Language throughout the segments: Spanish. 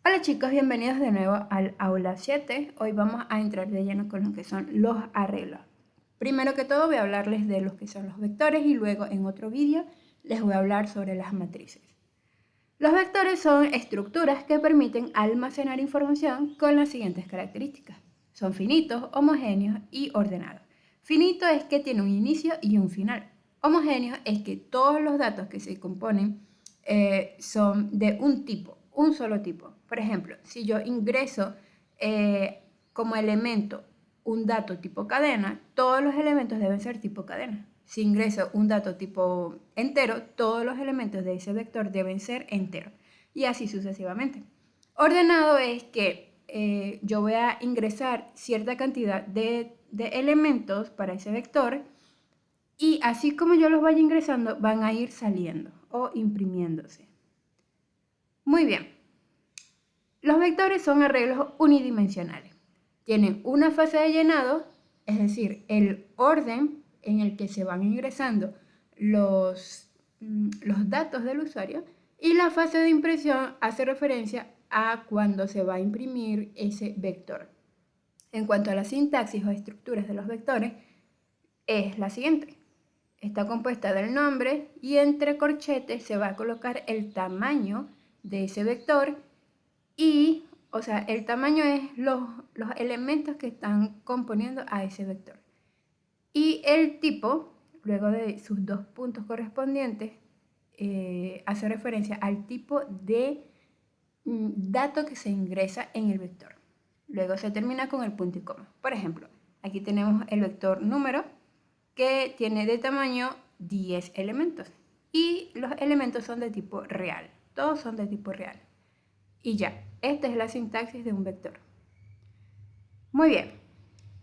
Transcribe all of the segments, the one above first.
Hola chicos, bienvenidos de nuevo al aula 7. Hoy vamos a entrar de lleno con lo que son los arreglos. Primero que todo voy a hablarles de los que son los vectores y luego en otro vídeo les voy a hablar sobre las matrices. Los vectores son estructuras que permiten almacenar información con las siguientes características. Son finitos, homogéneos y ordenados. Finito es que tiene un inicio y un final. Homogéneo es que todos los datos que se componen son de un tipo, un solo tipo. Por ejemplo, si yo ingreso como elemento un dato tipo cadena, todos los elementos deben ser tipo cadena. Si ingreso un dato tipo entero, todos los elementos de ese vector deben ser enteros. Y así sucesivamente. Ordenado es que yo voy a ingresar cierta cantidad de elementos para ese vector y así como yo los vaya ingresando, van a ir saliendo o imprimiéndose. Muy bien. Los vectores son arreglos unidimensionales. Tienen una fase de llenado, es decir, el orden en el que se van ingresando los datos del usuario, y la fase de impresión hace referencia a cuando se va a imprimir ese vector. En cuanto a la sintaxis o estructuras de los vectores, es la siguiente. Está compuesta del nombre y entre corchetes se va a colocar el tamaño de ese vector y, o sea, el tamaño es los elementos que están componiendo a ese vector. Y el tipo, luego de sus dos puntos correspondientes, hace referencia al tipo de dato que se ingresa en el vector. Luego se termina con el punto y coma. Por ejemplo, aquí tenemos el vector número que tiene de tamaño 10 elementos. Y los elementos son de tipo real. Todos son de tipo real. Y ya, esta es la sintaxis de un vector. Muy bien.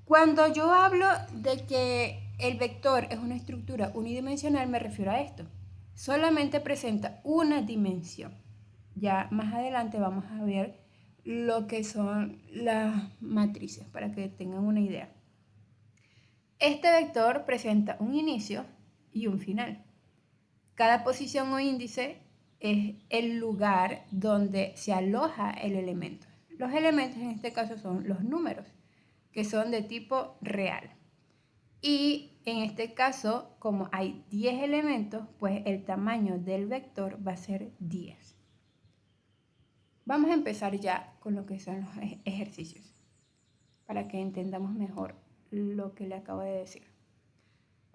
Cuando yo hablo de que el vector es una estructura unidimensional, me refiero a esto. Solamente presenta una dimensión. Ya más adelante vamos a ver lo que son las matrices para que tengan una idea. Este vector presenta un inicio y un final. Cada posición o índice es el lugar donde se aloja el elemento. Los elementos en este caso son los números, que son de tipo real. Y en este caso, como hay 10 elementos, pues el tamaño del vector va a ser 10. Vamos a empezar ya con lo que son los ejercicios, para que entendamos mejor lo que le acabo de decir.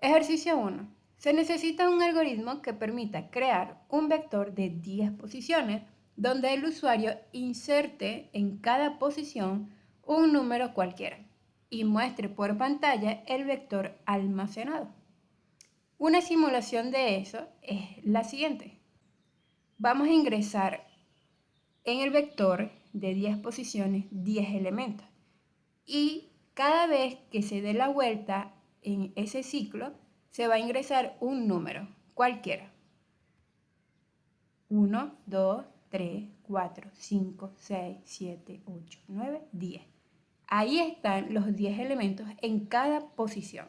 Ejercicio 1. Se necesita un algoritmo que permita crear un vector de 10 posiciones donde el usuario inserte en cada posición un número cualquiera y muestre por pantalla el vector almacenado. Una simulación de eso es la siguiente. Vamos a ingresar en el vector de 10 posiciones 10 elementos y cada vez que se dé la vuelta en ese ciclo se va a ingresar un número cualquiera. 1, 2, 3, 4, 5, 6, 7, 8, 9, 10. Ahí están los 10 elementos en cada posición.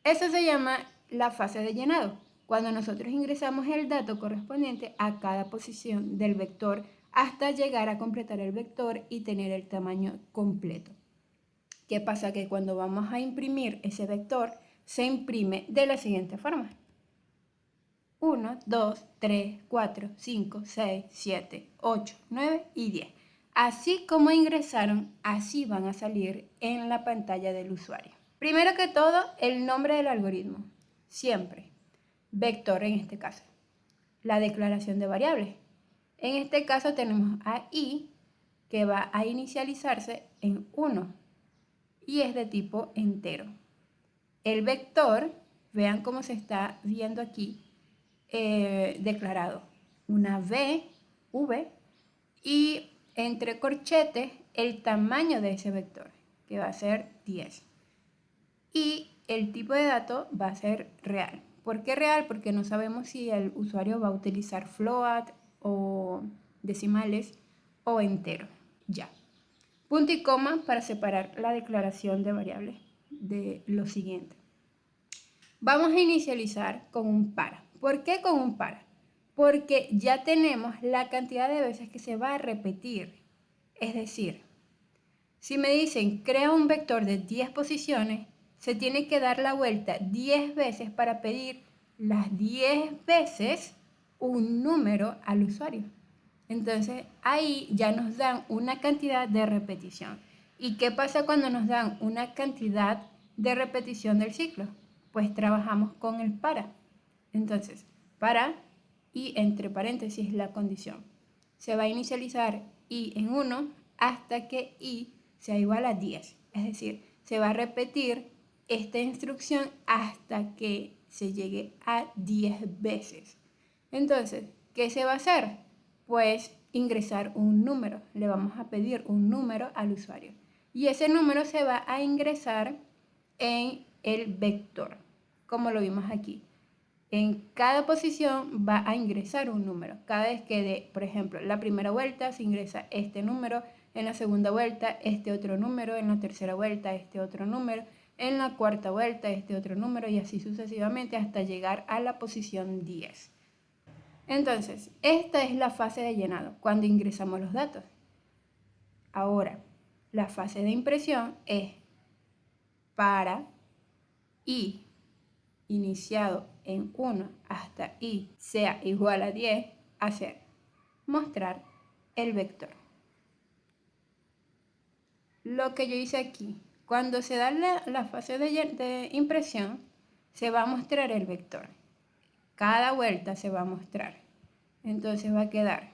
Eso se llama la fase de llenado, cuando nosotros ingresamos el dato correspondiente a cada posición del vector hasta llegar a completar el vector y tener el tamaño completo. ¿Qué pasa? Que cuando vamos a imprimir ese vector, se imprime de la siguiente forma. 1, 2, 3, 4, 5, 6, 7, 8, 9 y 10. Así como ingresaron, así van a salir en la pantalla del usuario. Primero que todo, el nombre del algoritmo. Siempre. Vector en este caso. La declaración de variables. En este caso tenemos a i que va a inicializarse en 1 y es de tipo entero. El vector, vean cómo se está viendo aquí, declarado. Una v y entre corchetes el tamaño de ese vector, que va a ser 10. Y el tipo de dato va a ser real. ¿Por qué real? Porque no sabemos si el usuario va a utilizar float o decimales o entero. Ya. Punto y coma para separar la declaración de variables de lo siguiente. Vamos a inicializar con un para. ¿Por qué con un para? Porque ya tenemos la cantidad de veces que se va a repetir Es decir, si me dicen crea un vector de 10 posiciones, se tiene que dar la vuelta 10 veces para pedir las 10 veces un número al usuario. Entonces ahí ya nos dan una cantidad de repetición. ¿Y qué pasa cuando nos dan una cantidad de repetición del ciclo? Pues trabajamos con el para. Entonces, para y entre paréntesis la condición. Se va a inicializar i en 1 hasta que i sea igual a 10. Es decir, se va a repetir esta instrucción hasta que se llegue a 10 veces. Entonces, ¿qué se va a hacer? Pues ingresar un número. Le vamos a pedir un número al usuario. Y ese número se va a ingresar en el vector, como lo vimos aquí. En cada posición va a ingresar un número. Cada vez que dé, por ejemplo, la primera vuelta se ingresa este número, en la segunda vuelta este otro número, en la tercera vuelta este otro número, en la cuarta vuelta este otro número y así sucesivamente hasta llegar a la posición 10. Entonces, esta es la fase de llenado, cuando ingresamos los datos. Ahora, la fase de impresión es para i iniciado en 1 hasta i sea igual a 10, hacer mostrar el vector. Lo que yo hice aquí, cuando se da la fase de impresión, se va a mostrar el vector. Cada vuelta se va a mostrar. Entonces va a quedar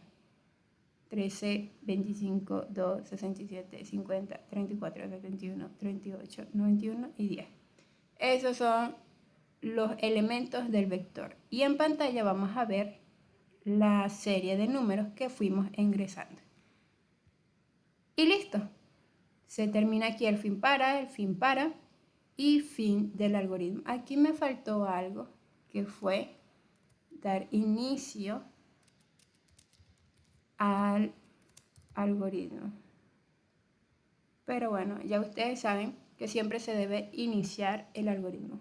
13, 25, 2, 67, 50, 34, 71, 38, 91 y 10. Esos son los elementos del vector. Y en pantalla vamos a ver la serie de números que fuimos ingresando. Y listo. Se termina aquí el fin para y fin del algoritmo. Aquí me faltó algo que fue dar inicio al algoritmo. Pero bueno, ya ustedes saben que siempre se debe iniciar el algoritmo.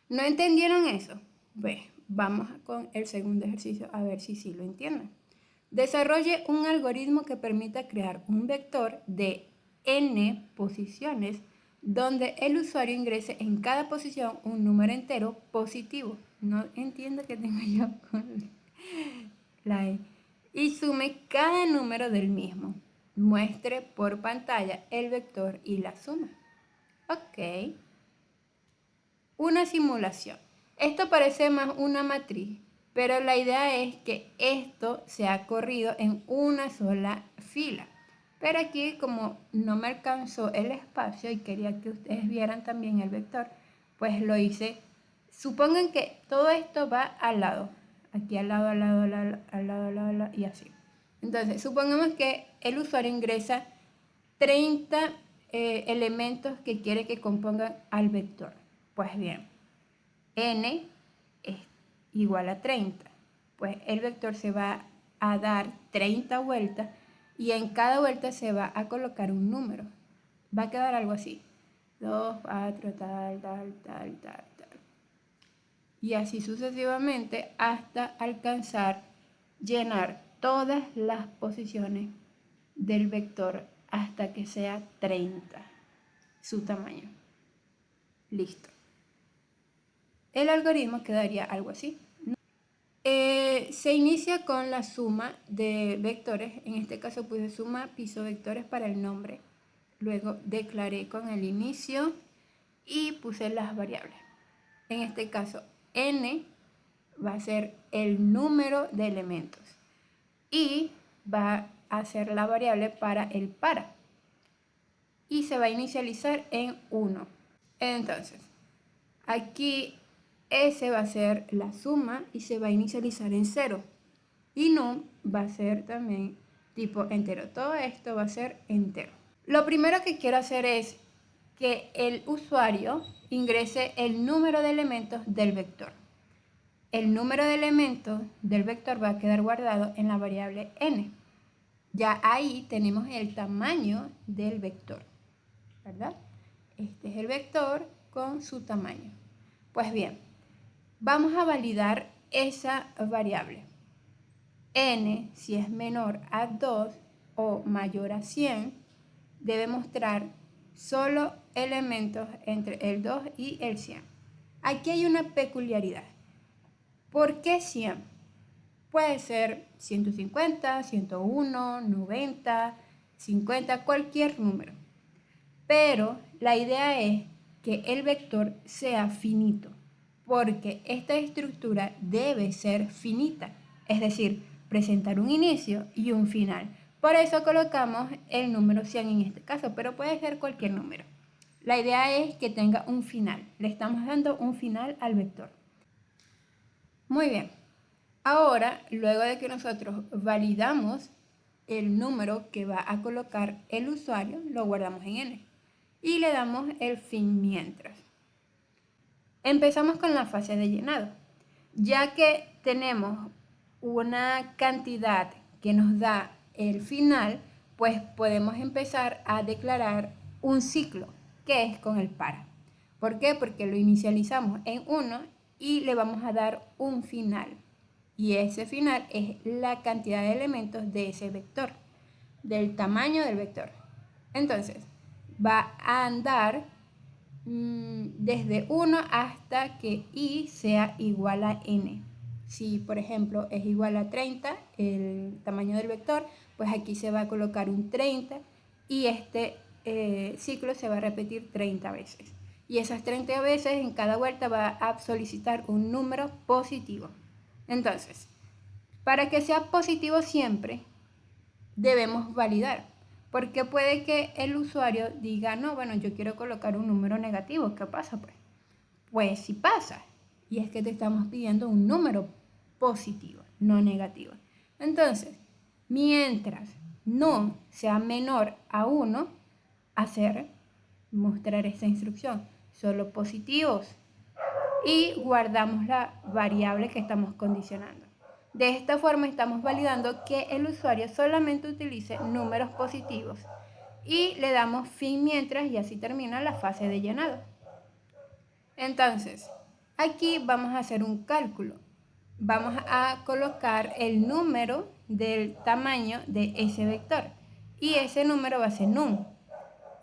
¿No entendieron eso? Pues vamos con el segundo ejercicio a ver si sí lo entienden. Desarrolle un algoritmo que permita crear un vector de n posiciones donde el usuario ingrese en cada posición un número entero positivo. No entiendo qué tengo yo con la E. Y sume cada número del mismo. Muestre por pantalla el vector y la suma. Ok. Una simulación. Esto parece más una matriz, pero la idea es que esto se ha corrido en una sola fila. Pero aquí, como no me alcanzó el espacio y quería que ustedes vieran también el vector, pues lo hice. Supongan que todo esto va al lado. Aquí al lado, al lado, al lado, al lado, al lado, al lado y así. Entonces, supongamos que el usuario ingresa 30 elementos que quiere que compongan al vector. Pues bien, n es igual a 30. Pues el vector se va a dar 30 vueltas y en cada vuelta se va a colocar un número. Va a quedar algo así. 2, 4, tal, tal, tal, tal, tal. Y así sucesivamente hasta alcanzar llenar todas las posiciones del vector hasta que sea 30 su tamaño. Listo. El algoritmo quedaría algo así. Se inicia con la suma de vectores. En este caso puse suma piso vectores para el nombre. Luego declaré con el inicio y puse las variables. En este caso n va a ser el número de elementos y va a ser la variable para el para. Y se va a inicializar en 1. Entonces, aquí S va a ser la suma y se va a inicializar en 0. Y num va a ser también tipo entero. Todo esto va a ser entero. Lo primero que quiero hacer es que el usuario ingrese el número de elementos del vector. El número de elementos del vector va a quedar guardado en la variable n. Ya ahí tenemos el tamaño del vector, ¿verdad? Este es el vector con su tamaño. Pues bien, vamos a validar esa variable. N, si es menor a 2 o mayor a 100 debe mostrar solo elementos entre el 2 y el 100. Aquí hay una peculiaridad. ¿Por qué 100? Puede ser 150, 101, 90, 50, cualquier número. Pero la idea es que el vector sea finito, porque esta estructura debe ser finita, es decir, presentar un inicio y un final. Por eso colocamos el número 100 en este caso, pero puede ser cualquier número. La idea es que tenga un final, le estamos dando un final al vector. Muy bien, ahora luego de que nosotros validamos el número que va a colocar el usuario, lo guardamos en n y le damos el fin mientras. Empezamos con la fase de llenado. Ya que tenemos una cantidad que nos da el final, pues podemos empezar a declarar un ciclo, que es con el para. ¿Por qué? Porque lo inicializamos en 1 y le vamos a dar un final. Y ese final es la cantidad de elementos de ese vector, del tamaño del vector. Entonces, va a andar desde 1 hasta que i sea igual a n. Si, por ejemplo, es igual a 30 el tamaño del vector, pues aquí se va a colocar un 30 y este ciclo se va a repetir 30 veces. Y esas 30 veces en cada vuelta va a solicitar un número positivo. Entonces, para que sea positivo siempre, debemos validar. Porque puede que el usuario diga, no, bueno, yo quiero colocar un número negativo. ¿Qué pasa? Pues sí pasa. Y es que te estamos pidiendo un número positivo, no negativo. Entonces, mientras no sea menor a 1, mostrar esta instrucción, solo positivos. Y guardamos la variable que estamos condicionando. De esta forma estamos validando que el usuario solamente utilice números positivos y le damos fin mientras y así termina la fase de llenado. Entonces, aquí vamos a hacer un cálculo. Vamos a colocar el número del tamaño de ese vector y ese número va a ser num.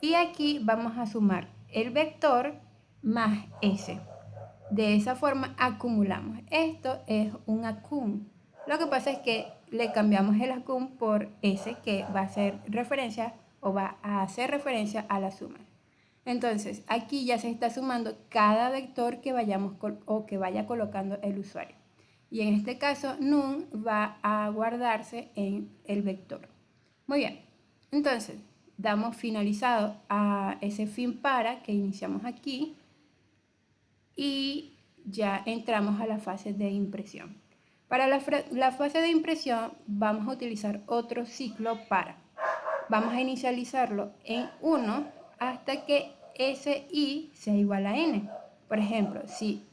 Y aquí vamos a sumar el vector más s. De esa forma acumulamos. Esto es un accum. Lo que pasa es que le cambiamos el accum por s, que va a hacer referencia o va a hacer referencia a la suma. Entonces, aquí ya se está sumando cada vector que vayamos o que vaya colocando el usuario. Y en este caso, num va a guardarse en el vector. Muy bien. Entonces, damos finalizado a ese fin para que iniciamos aquí y ya entramos a la fase de impresión. Para la fase de impresión vamos a utilizar otro ciclo para. Vamos a inicializarlo en 1 hasta que ese i sea igual a n. Por ejemplo, si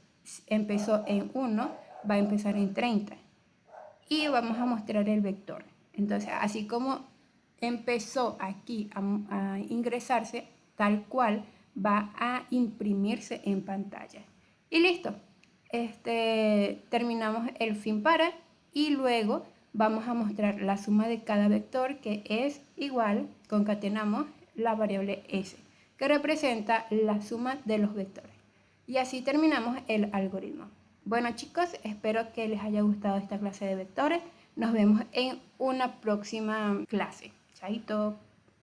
empezó en 1, va a empezar en 30. Y vamos a mostrar el vector. Entonces, así como empezó aquí a ingresarse, tal cual va a imprimirse en pantalla. Y listo. Terminamos el fin para y luego vamos a mostrar la suma de cada vector, que es igual, concatenamos la variable s, que representa la suma de los vectores. Y así terminamos el algoritmo. Bueno chicos, espero que les haya gustado esta clase de vectores. Nos vemos en una próxima clase. Chaito.